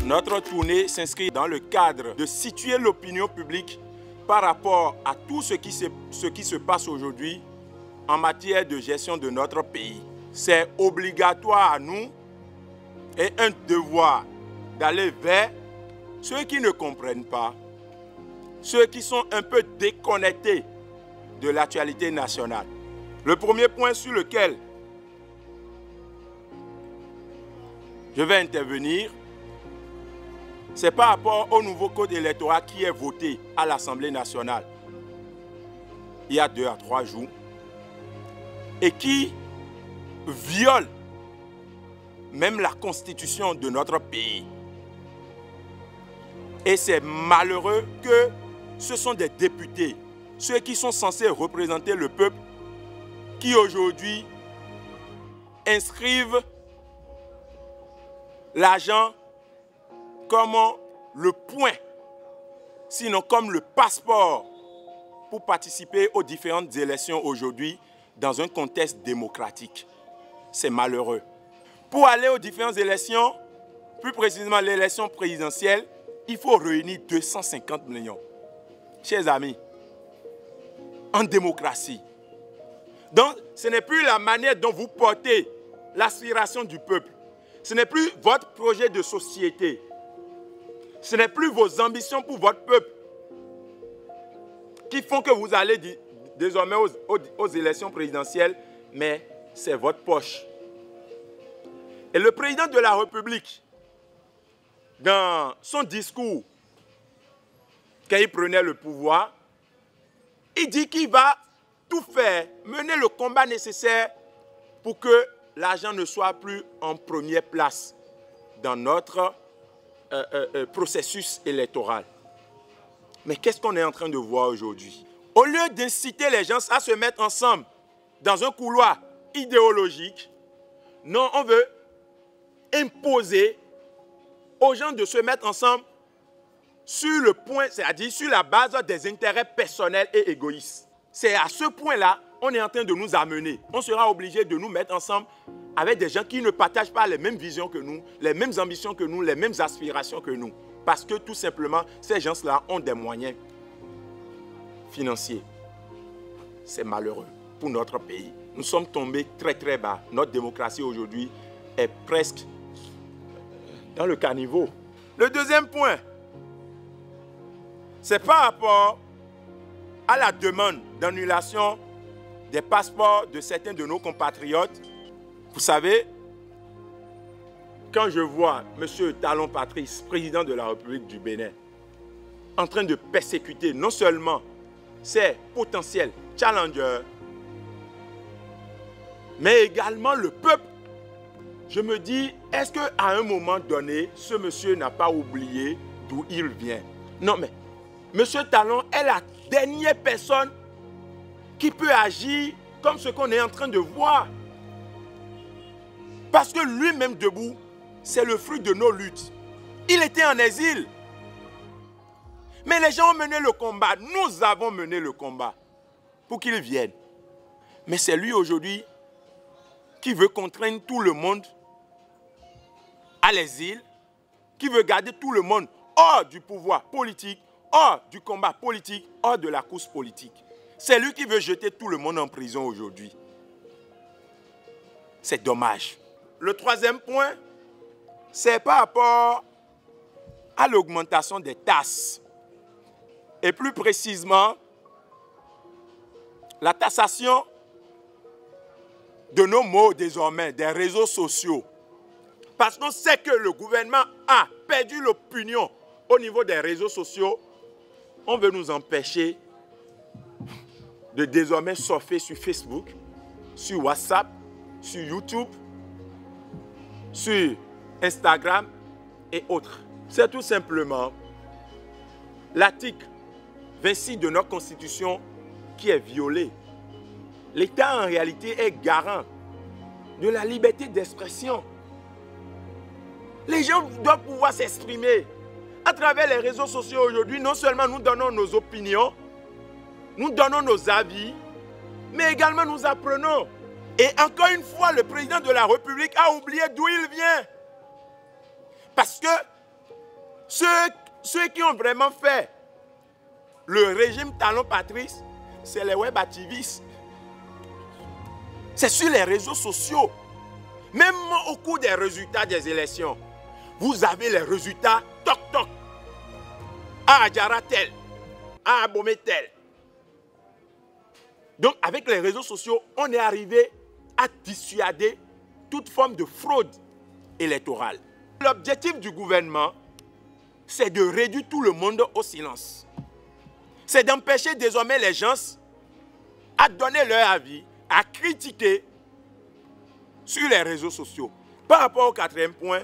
Notre tournée s'inscrit dans le cadre de situer l'opinion publique par rapport à tout ce qui se passe aujourd'hui en matière de gestion de notre pays. C'est obligatoire à nous et un devoir d'aller vers ceux qui ne comprennent pas, ceux qui sont un peu déconnectés de l'actualité nationale. Le premier point sur lequel je vais intervenir, c'est par rapport au nouveau code électoral qui est voté à l'Assemblée nationale il y a 2 à 3 jours et qui viole même la constitution de notre pays. Et c'est malheureux que ce sont des députés, ceux qui sont censés représenter le peuple, qui aujourd'hui inscrivent l'argent comme le point, sinon comme le passeport pour participer aux différentes élections aujourd'hui dans un contexte démocratique. C'est malheureux. Pour aller aux différentes élections, plus précisément l'élection présidentielle, il faut réunir 250 millions. Chers amis, en démocratie. Donc, ce n'est plus la manière dont vous portez l'aspiration du peuple. Ce n'est plus votre projet de société. Ce n'est plus vos ambitions pour votre peuple qui font que vous allez désormais aux élections présidentielles, mais c'est votre poche. Et le président de la République, dans son discours, quand il prenait le pouvoir, il dit qu'il va tout faire, mener le combat nécessaire pour que l'argent ne soit plus en première place dans notre processus électoral. Mais qu'est-ce qu'on est en train de voir aujourd'hui? Au lieu d'inciter les gens à se mettre ensemble dans un couloir idéologique, non, on veut imposer aux gens de se mettre ensemble sur le point, c'est-à-dire sur la base des intérêts personnels et égoïstes. C'est à ce point-là qu'on est en train de nous amener. On sera obligé de nous mettre ensemble avec des gens qui ne partagent pas les mêmes visions que nous, les mêmes ambitions que nous, les mêmes aspirations que nous. Parce que tout simplement, ces gens-là ont des moyens financiers. C'est malheureux pour notre pays. Nous sommes tombés très très bas. Notre démocratie aujourd'hui est presque dans le caniveau. Le deuxième point, c'est par rapport à la demande d'annulation des passeports de certains de nos compatriotes. Vous savez, quand je vois M. Talon Patrice, président de la République du Bénin, en train de persécuter non seulement ses potentiels challengers, mais également le peuple, je me dis, est-ce qu'à un moment donné, ce monsieur n'a pas oublié d'où il vient? Non, mais M. Talon est la dernière personne qui peut agir comme ce qu'on est en train de voir. Parce que lui-même debout, c'est le fruit de nos luttes. Il était en exil. Mais les gens ont mené le combat. Nous avons mené le combat pour qu'il vienne. Mais c'est lui aujourd'hui qui veut contraindre tout le monde à l'exil, qui veut garder tout le monde hors du pouvoir politique, hors du combat politique, hors de la course politique. C'est lui qui veut jeter tout le monde en prison aujourd'hui. C'est dommage. Le troisième point, c'est par rapport à l'augmentation des taxes. Et plus précisément, la taxation de nos mots désormais, des réseaux sociaux. Parce qu'on sait que le gouvernement a perdu l'opinion au niveau des réseaux sociaux. On veut nous empêcher de désormais surfer sur Facebook, sur WhatsApp, sur YouTube, sur Instagram et autres. C'est tout simplement l'article 26 de notre Constitution qui est violé. L'État en réalité est garant de la liberté d'expression. Les gens doivent pouvoir s'exprimer. À travers les réseaux sociaux aujourd'hui, non seulement nous donnons nos opinions, nous donnons nos avis, mais également nous apprenons. Et encore une fois, le président de la République a oublié d'où il vient. Parce que Ceux qui ont vraiment fait le régime Talon Patrice, c'est les web activistes. C'est sur les réseaux sociaux. Même au cours des résultats des élections, vous avez les résultats toc-toc. À Adjara tel, à Abomey tel. Donc avec les réseaux sociaux, on est arrivé à dissuader toute forme de fraude électorale. L'objectif du gouvernement, c'est de réduire tout le monde au silence. C'est d'empêcher désormais les gens à donner leur avis, à critiquer sur les réseaux sociaux. Par rapport au quatrième point,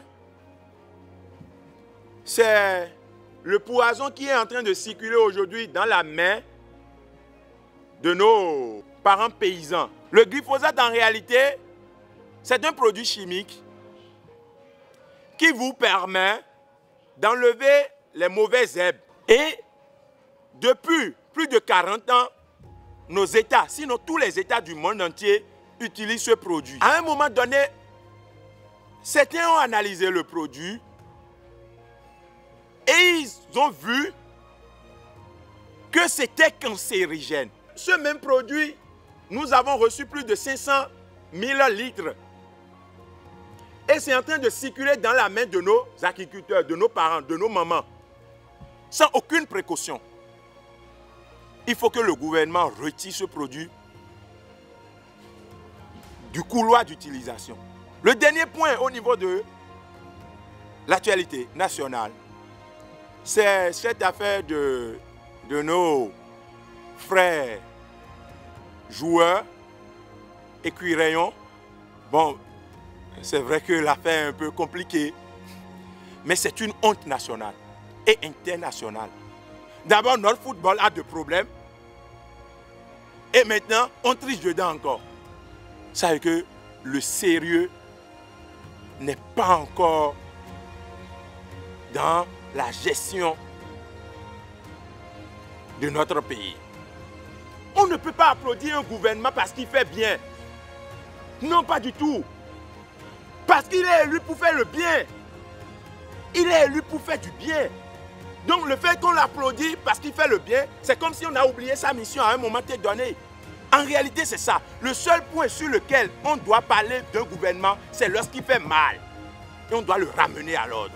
c'est le poison qui est en train de circuler aujourd'hui dans la main de nos parents paysans. Le glyphosate, en réalité, c'est un produit chimique qui vous permet d'enlever les mauvaises herbes. Et depuis plus de 40 ans, nos États, sinon tous les États du monde entier, utilisent ce produit. À un moment donné, certains ont analysé le produit et ils ont vu que c'était cancérigène. Ce même produit, nous avons reçu plus de 500 000 litres. Et c'est en train de circuler dans la main de nos agriculteurs, de nos parents, de nos mamans, sans aucune précaution. Il faut que le gouvernement retire ce produit du couloir d'utilisation. Le dernier point au niveau de l'actualité nationale, c'est cette affaire de nos frères joueurs et cuirayons. Bon, c'est vrai que l'affaire est un peu compliquée, mais c'est une honte nationale et internationale. D'abord, notre football a des problèmes et maintenant, on triche dedans encore. Ça veut dire que le sérieux n'est pas encore dans la gestion de notre pays. On ne peut pas applaudir un gouvernement parce qu'il fait bien. Non, pas du tout. Parce qu'il est élu pour faire le bien. Il est élu pour faire du bien. Donc le fait qu'on l'applaudit parce qu'il fait le bien, c'est comme si on a oublié sa mission à un moment donné. En réalité, c'est ça. Le seul point sur lequel on doit parler d'un gouvernement, c'est lorsqu'il fait mal. Et on doit le ramener à l'ordre.